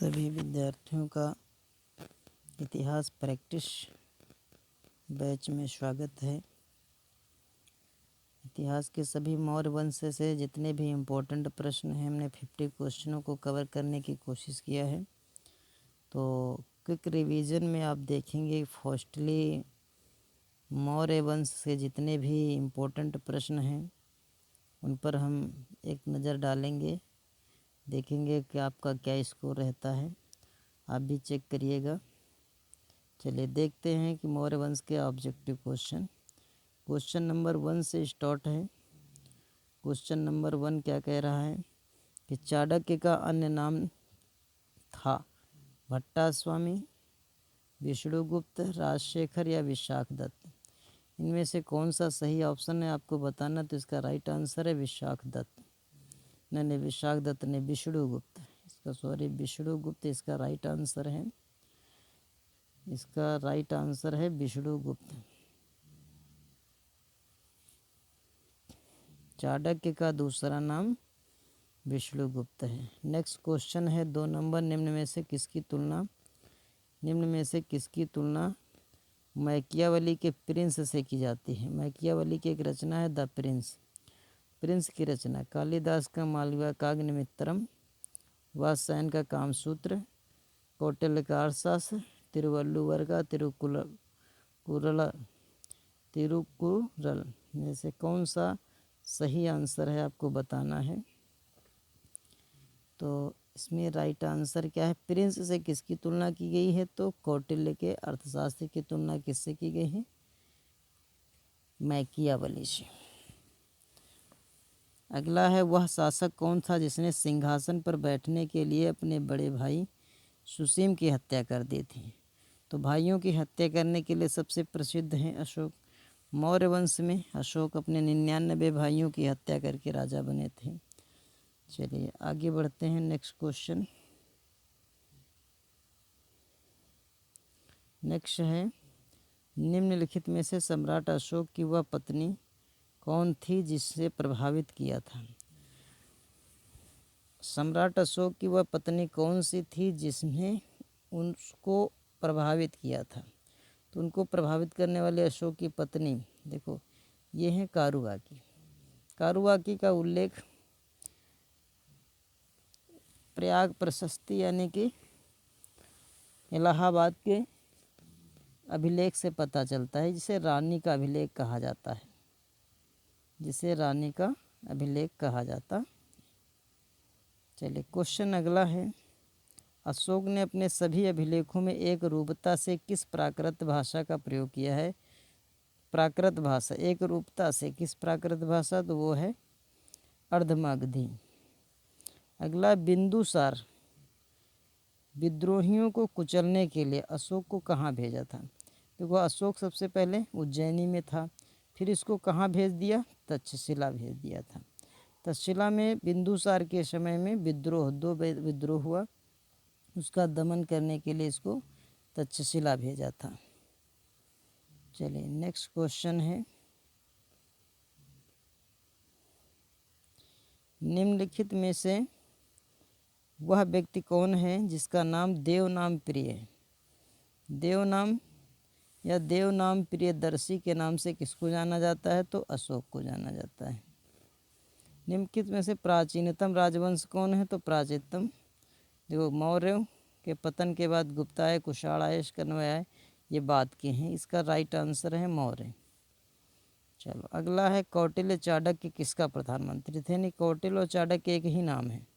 सभी विद्यार्थियों का इतिहास प्रैक्टिस बैच में स्वागत है। इतिहास के सभी मौर्य वंश से जितने भी इम्पोर्टेंट प्रश्न हैं हमने 50 क्वेश्चनों को कवर करने की कोशिश किया है। तो क्विक रिवीजन में आप देखेंगे फर्स्टली मौर्य वंश से जितने भी इम्पोर्टेंट प्रश्न हैं उन पर हम एक नज़र डालेंगे, देखेंगे कि आपका क्या स्कोर रहता है। आप भी चेक करिएगा। चलिए देखते हैं कि मौर्य वंश के ऑब्जेक्टिव क्वेश्चन नंबर 1 से स्टार्ट है। क्वेश्चन नंबर 1 क्या कह रहा है कि चाणक्य का अन्य नाम था भट्टास्वामी, विष्णुगुप्त, राजशेखर या विशाखदत्त। इनमें से कौन सा सही ऑप्शन है आपको बताना। तो इसका राइट आंसर है विशाखदत्त। नहीं, विशाखदत्त ने विष्णुगुप्त, विष्णुगुप्त इसका राइट आंसर है। इसका राइट आंसर है विष्णुगुप्त। चाणक्य का दूसरा नाम विष्णुगुप्त है। नेक्स्ट क्वेश्चन है 2 नंबर, निम्न में से किसकी तुलना मैकियावली के प्रिंस से की जाती है। मैकियावली की एक रचना है द प्रिंस की रचना कालिदास का मालविका काग्निमित्रम, वात्स्यायन का कामसूत्र, कौटिल्य का अर्थशास्त्र, तिरुवल्लुवर का तिरुकुरल में से कौन सा सही आंसर है आपको बताना है। तो इसमें राइट आंसर क्या है, प्रिंस से किसकी तुलना की गई है। तो कौटिल्य के अर्थशास्त्र की तुलना किससे की गई है, मैकियावली से। अगला है वह शासक कौन था जिसने सिंहासन पर बैठने के लिए अपने बड़े भाई सुसीम की हत्या कर दी थी। तो भाइयों की हत्या करने के लिए सबसे प्रसिद्ध हैं अशोक। मौर्य वंश में अशोक अपने 99 भाइयों की हत्या करके राजा बने थे। चलिए आगे बढ़ते हैं। नेक्स्ट क्वेश्चन है निम्नलिखित में से सम्राट अशोक की वह पत्नी कौन थी जिससे प्रभावित किया था। सम्राट अशोक की वह पत्नी कौन सी थी जिसने उनको प्रभावित किया था। तो उनको प्रभावित करने वाले अशोक की पत्नी देखो ये है कारुबाकी का उल्लेख प्रयाग प्रशस्ति यानी कि इलाहाबाद के अभिलेख से पता चलता है, जिसे रानी का अभिलेख कहा जाता। चलिए क्वेश्चन अगला है, अशोक ने अपने सभी अभिलेखों में एक रूपता से किस प्राकृत भाषा का प्रयोग किया है। प्राकृत भाषा, एक रूपता से किस प्राकृत भाषा, तो वो है अर्धमागधी। अगला बिंदुसार विद्रोहियों को कुचलने के लिए अशोक को कहाँ भेजा था। देखो अशोक सबसे पहले उज्जैनी में था, फिर इसको कहाँ भेज दिया, तक्षशिला भेज दिया था। तक्षशिला में बिंदुसार के समय में दो विद्रोह हुआ, उसका दमन करने के लिए इसको तक्षशिला भेजा था। चलिए नेक्स्ट क्वेश्चन है, निम्नलिखित में से वह व्यक्ति कौन है जिसका नाम देवनाम प्रिय है। देवनाम प्रियदर्शी के नाम से किसको जाना जाता है, तो अशोक को जाना जाता है। निम्नलिखित में से प्राचीनतम राजवंश कौन है, तो प्राचीनतम देखो मौर्य के पतन के बाद गुप्त आए, कुषाण आए, कण्व आए, ये बात के हैं। इसका राइट आंसर है मौर्य। चलो अगला है कौटिल्य चाणक्य किसका प्रधानमंत्री थे। नहीं, कौटिल्य और चाणक्य एक ही नाम है।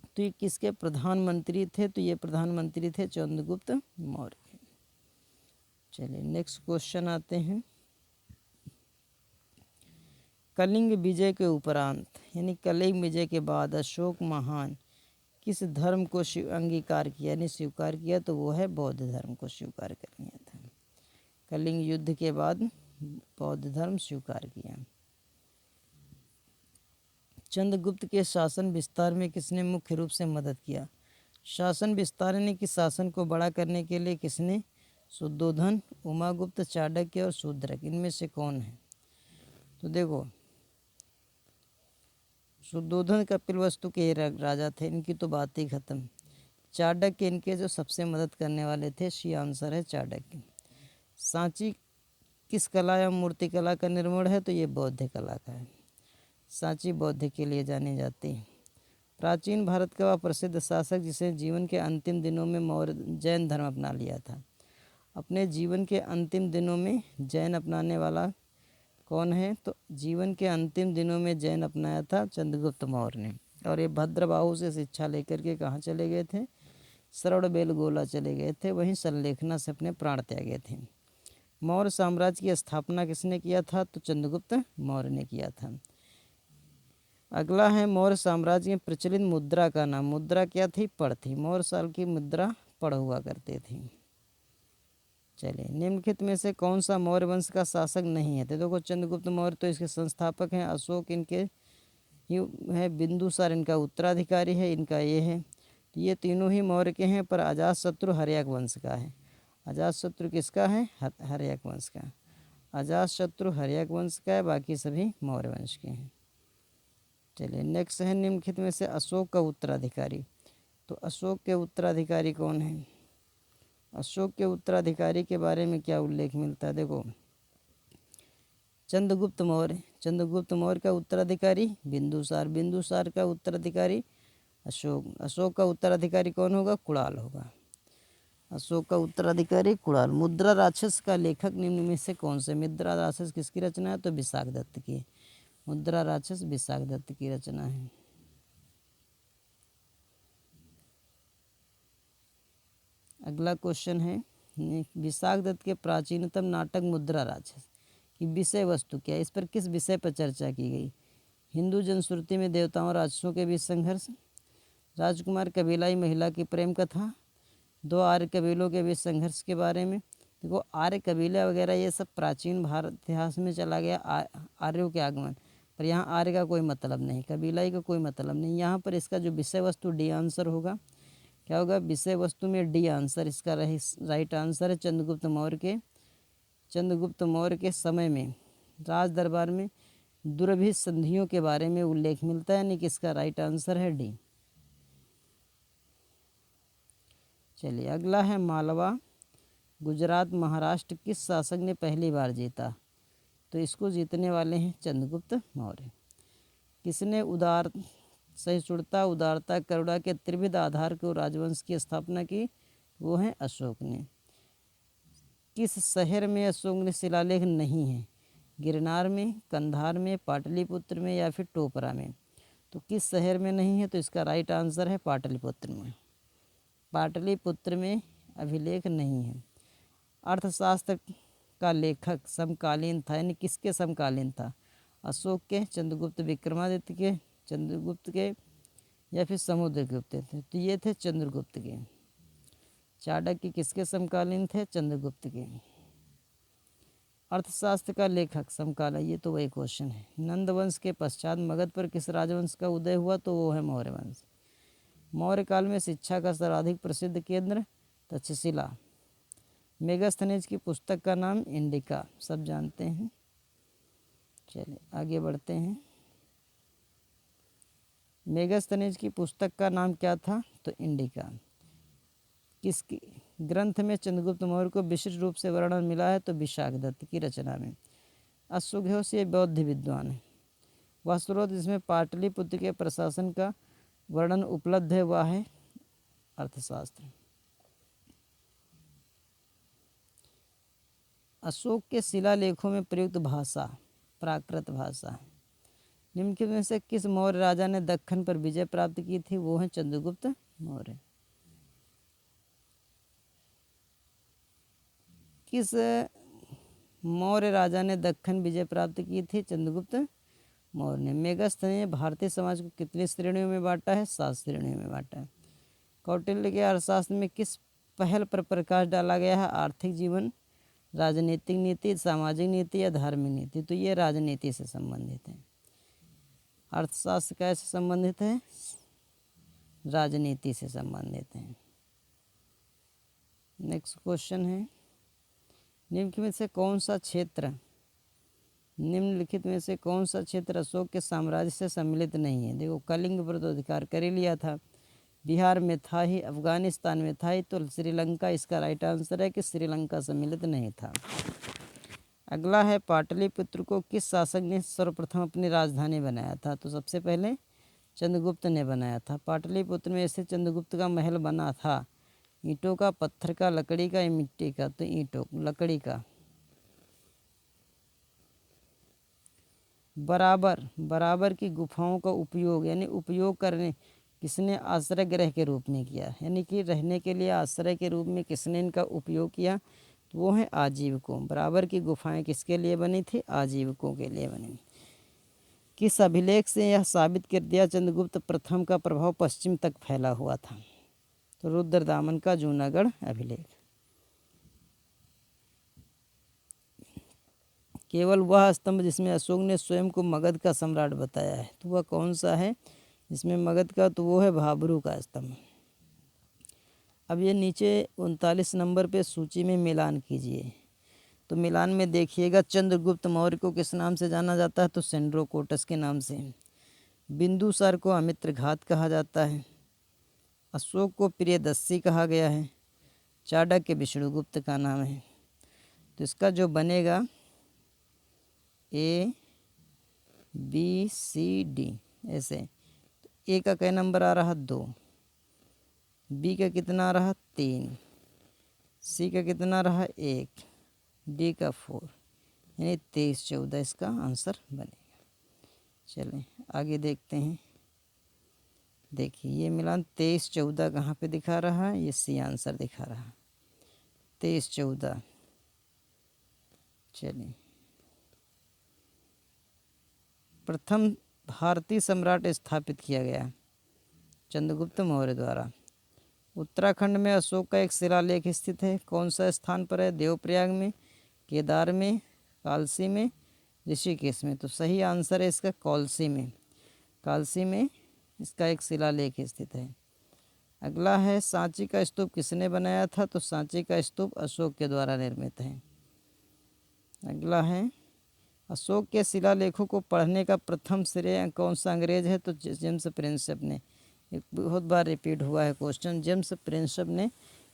तो ये किसके प्रधानमंत्री थे, तो ये प्रधानमंत्री थे चंद्रगुप्त मौर्य। चलिए नेक्स्ट क्वेश्चन आते हैं, कलिंग विजय के उपरांत यानी कलिंग विजय के बाद अशोक महान किस धर्म को अंगीकार किया यानी स्वीकार किया, तो वो है बौद्ध धर्म को स्वीकार कर लिया था। कलिंग युद्ध के बाद बौद्ध धर्म स्वीकार किया। चंद्रगुप्त के शासन विस्तार में किसने मुख्य रूप से मदद किया। शासन विस्तार यानी कि शासन को बड़ा करने के लिए किसने, शुद्धोधन, उमागुप्त, चाणक्य और शूद्रक, इनमें से कौन है। तो देखो शुद्धोधन कपिलवस्तु के राजा थे, इनकी तो बात ही खत्म। चाणक्य इनके जो सबसे मदद करने वाले थे, सी आंसर है चाणक्य। सांची किस कला या मूर्ति कला का निर्माण है, तो ये बौद्ध कला का है। सांची बौद्ध के लिए जानी जाती है। प्राचीन भारत का वह प्रसिद्ध शासक जिसे जीवन के अंतिम दिनों में मौर्य जैन धर्म अपना लिया था। अपने जीवन के अंतिम दिनों में जैन अपनाने वाला कौन है, तो जीवन के अंतिम दिनों में जैन अपनाया था चंद्रगुप्त मौर्य ने। और ये भद्रबाहु से शिक्षा लेकर के कहाँ चले गए थे, श्रवणबेलगोला चले गए थे, वहीं संलेखना से अपने प्राण त्यागे थे। मौर्य साम्राज्य की स्थापना किसने किया था, तो चंद्रगुप्त मौर्य ने किया था। अगला है मौर्य साम्राज्य में प्रचलित मुद्रा का नाम। मुद्रा क्या थी, पड़ थी। मौर्य साल की मुद्रा पड़ हुआ करती थी। चलिए, निम्नलिखित में से कौन सा मौर्य वंश का शासक नहीं है, तो देखो चंद्रगुप्त मौर्य तो इसके संस्थापक हैं, अशोक इनके ही है, बिंदुसार इनका उत्तराधिकारी है, इनका ये है। ये तीनों ही मौर्य के हैं, पर अजातशत्रु हर्यक वंश का है। अजातशत्रु किसका है, हर्यक वंश का। अजातशत्रु हर्यक वंश का है, बाकी सभी मौर्य वंश के हैं। चलिए, नेक्स्ट है निम्नलिखित में से अशोक का उत्तराधिकारी। तो अशोक के उत्तराधिकारी कौन है, अशोक के उत्तराधिकारी के बारे में क्या उल्लेख मिलता है, देखो चंद्रगुप्त मौर्य। चंद्रगुप्त मौर्य का उत्तराधिकारी बिंदुसार। बिंदुसार का उत्तराधिकारी अशोक। अशोक का उत्तराधिकारी कौन होगा, कुणाल होगा। अशोक का उत्तराधिकारी कुणाल। मुद्रा राक्षस का लेखक निम्न में से कौन से। मुद्रा राक्षस किसकी रचना है, तो विशाख दत्त की। मुद्रा राक्षस विशाख दत्त की रचना है। अगला क्वेश्चन है, विशाख दत्त के प्राचीनतम नाटक मुद्रा राक्षस की विषय वस्तु क्या है, इस पर किस विषय पर चर्चा की गई। हिंदू जनश्रुति में देवताओं और राक्षसों के बीच संघर्ष, राजकुमार कबीलाई महिला की प्रेम कथा, दो आर्य कबीलों के बीच संघर्ष के बारे में। देखो आर्य कबीला वगैरह ये सब प्राचीन भारत इतिहास में चला गया, आर्यों के आगमन, पर यहाँ आर्य का कोई मतलब नहीं, कबीलाई का कोई मतलब नहीं। यहाँ पर इसका जो विषय वस्तु डी आंसर होगा। क्या होगा, विषय वस्तु में डी आंसर इसका राइट आंसर है। चंद्रगुप्त मौर्य के समय में राज दरबार में दुर्भिद संधियों के बारे में उल्लेख मिलता है, यानी कि इसका राइट आंसर है डी। चलिए, अगला है मालवा गुजरात महाराष्ट्र किस शासक ने पहली बार जीता, तो इसको जीतने वाले हैं चंद्रगुप्त मौर्य। किसने सहिष्णुता, उदारता, करुणा के त्रिविध आधार को राजवंश की स्थापना की, वो है अशोक ने। किस शहर में अशोक ने शिलालेख नहीं है, गिरनार में, कंधार में, पाटलिपुत्र में या फिर टोपरा में। तो किस शहर में नहीं है, तो इसका राइट आंसर है पाटलिपुत्र में। पाटलिपुत्र में अभिलेख नहीं है। अर्थशास्त्र का लेखक समकालीन था, यानी किसके समकालीन था, अशोक के, चंद्रगुप्त विक्रमादित्य के, चंद्रगुप्त के या फिर समुद्रगुप्त थे, तो ये थे चंद्रगुप्त के। चाणक्य किसके समकालीन थे, चंद्रगुप्त के। अर्थशास्त्र का लेखक समकालीन, ये तो वही क्वेश्चन है। नंद वंश के पश्चात मगध पर किस राजवंश का उदय हुआ, तो वो है मौर्य वंश। मौर्य काल में शिक्षा का सर्वाधिक प्रसिद्ध केंद्र तक्षशिला। मेगास्थनीज की पुस्तक का नाम इंडिका, सब जानते हैं। चलिए आगे बढ़ते हैं। मेगास्थनीज की पुस्तक का नाम क्या था, तो इंडिका। किसकी ग्रंथ में चंद्रगुप्त मौर्य को विशिष्ट रूप से वर्णन मिला है, तो विशाख दत्त की रचना में। अश्वघोष ये बौद्ध विद्वान है। वह स्रोत जिसमें पाटलिपुत्र के प्रशासन का वर्णन उपलब्ध है, वह है अर्थशास्त्र। अशोक के शिलालेखों में प्रयुक्त भाषा प्राकृत भाषा है। निम्नलिखित में से किस मौर्य राजा ने दक्खन पर विजय प्राप्त की थी, वो है चंद्रगुप्त मौर्य। किस मौर्य राजा ने दक्खन विजय प्राप्त की थी, चंद्रगुप्त मौर्य ने। मेगास्थनी ने भारतीय समाज को कितनी श्रेणियों में बांटा है, 7 श्रेणियों में बांटा है। कौटिल्य के अर्थशास्त्र में किस पहल पर प्रकाश डाला गया है, आर्थिक जीवन, राजनीतिक नीति, सामाजिक नीति या धार्मिक नीति, तो ये राजनीति से संबंधित है। अर्थशास्त्र कैसे संबंधित है, राजनीति से संबंधित है। नेक्स्ट क्वेश्चन है, निम्नलिखित में से कौन सा क्षेत्र निम्नलिखित में से कौन सा क्षेत्र अशोक के साम्राज्य से सम्मिलित नहीं है? देखो कलिंग पर तो अधिकार कर ही लिया था, बिहार में था ही, अफगानिस्तान में था ही, तो श्रीलंका इसका राइट आंसर है कि श्रीलंका सम्मिलित नहीं था। अगला है पाटलिपुत्र को किस शासक ने सर्वप्रथम अपनी राजधानी बनाया था? तो सबसे पहले चंद्रगुप्त ने बनाया था। पाटलिपुत्र में ऐसे चंद्रगुप्त का महल बना था, ईंटों का, पत्थर का, लकड़ी का या मिट्टी का? तो ईंटों, लकड़ी का। बराबर की गुफाओं का उपयोग यानी उपयोग करने किसने आश्रय गृह के रूप में किया, यानी कि रहने के लिए आश्रय के रूप में किसने इनका उपयोग किया? तो वो है आजीविकों। बराबर की गुफाएं किसके लिए बनी थी? आजीविकों के लिए बनी। किस अभिलेख से यह साबित कर दिया चंद्रगुप्त प्रथम का प्रभाव पश्चिम तक फैला हुआ था? तो रुद्रदामन का जूनागढ़ अभिलेख। केवल वह स्तंभ जिसमें अशोक ने स्वयं को मगध का सम्राट बताया है, तो वह कौन सा है जिसमें मगध का? तो वो है भाबरू का स्तंभ। अब ये नीचे 39 नंबर पे सूची में मिलान कीजिए। तो मिलान में देखिएगा, चंद्रगुप्त मौर्य को किस नाम से जाना जाता है? तो सेंड्रोकोटस के नाम से। बिंदुसार को अमित्रघात कहा जाता है, अशोक को प्रियदर्शी कहा गया है, चाणक्य विष्णुगुप्त का नाम है। तो इसका जो बनेगा A B C D ऐसे। तो ए का क्या नंबर आ रहा? 2, बी का कितना आ रहा? 3, सी का कितना रहा? 1, डी का 4, यानी 23-14 इसका आंसर बनेगा। चलें आगे देखते हैं। देखिए ये मिलान 23-14 कहाँ पे दिखा रहा है? ये सी आंसर दिखा रहा है, 23-14। चलिए, प्रथम भारतीय सम्राट स्थापित किया गया चंद्रगुप्त मौर्य द्वारा। उत्तराखंड में अशोक का एक शिलालेख स्थित है, कौन सा स्थान पर है? देवप्रयाग में, केदार में, कालसी में, ऋषिकेश में? तो सही आंसर है इसका कौलसी में। कालसी में इसका एक शिलालेख स्थित है। अगला है सांची का स्तूप किसने बनाया था? तो सांची का स्तूप अशोक के द्वारा निर्मित है। अगला है अशोक के शिलालेखों को पढ़ने का प्रथम श्रेय कौन सा अंग्रेज है? तो जेम्स प्रिंसेप ने। एक बहुत बार रिपीट हुआ है क्वेश्चन, जेम्स प्रिंसेप ने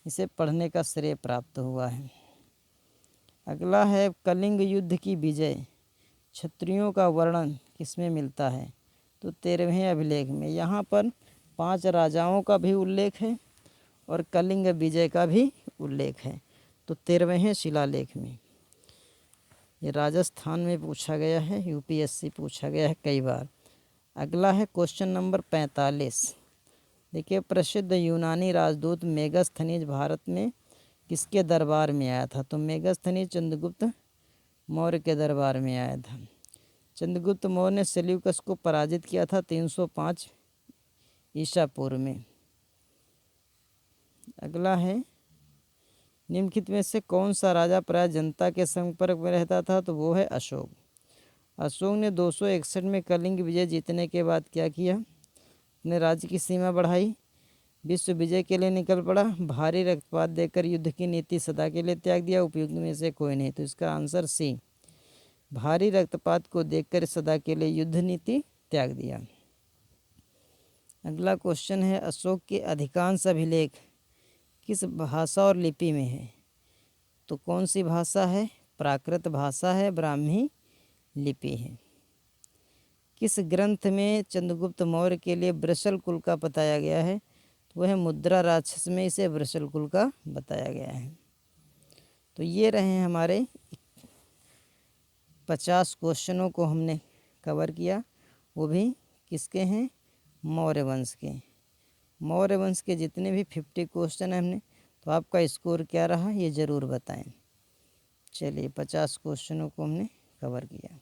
इसे पढ़ने का श्रेय प्राप्त हुआ है। अगला है कलिंग युद्ध की विजय क्षत्रियों का वर्णन किसमें मिलता है? तो 13वें अभिलेख में। यहाँ पर 5 राजाओं का भी उल्लेख है और कलिंग विजय का भी उल्लेख है, तो 13वें शिलालेख में। ये राजस्थान में पूछा गया है, यूपीएससी पूछा गया है कई बार। अगला है क्वेश्चन नंबर 45। देखिए, प्रसिद्ध यूनानी राजदूत मेगास्थनीज भारत में किसके दरबार में आया था? तो मेगास्थनीज चंद्रगुप्त मौर्य के दरबार में आया था। चंद्रगुप्त मौर्य ने सेल्यूकस को पराजित किया था 305 ईसा पूर्व में। अगला है निम्नलिखित में से कौन सा राजा प्राय जनता के संपर्क में रहता था? तो वो है अशोक। अशोक ने 261 में कलिंग विजय जीतने के बाद क्या किया? अपने राज्य की सीमा बढ़ाई, विश्व विजय के लिए निकल पड़ा, भारी रक्तपात देकर युद्ध की नीति सदा के लिए त्याग दिया। उपयुक्त में से कोई नहीं। तो इसका आंसर सी, भारी रक्तपात को देखकर सदा के लिए युद्ध नीति त्याग दिया। अगला क्वेश्चन है अशोक के अधिकांश अभिलेख किस भाषा और लिपि में है? तो कौन सी भाषा है? प्राकृत भाषा है, ब्राह्मी लिपि है। किस ग्रंथ में चंद्रगुप्त मौर्य के लिए वृषल कुल का बताया गया है? तो वह मुद्रा राक्षस में इसे वृषल कुल का बताया गया है। तो ये रहे हमारे 50 क्वेश्चनों को हमने कवर किया, वो भी किसके हैं? मौर्य वंश के। मौर्य वंश के जितने भी 50 क्वेश्चन हैं हमने, तो आपका स्कोर क्या रहा ये ज़रूर बताएं। चलिए 50 क्वेश्चनों को हमने कवर किया।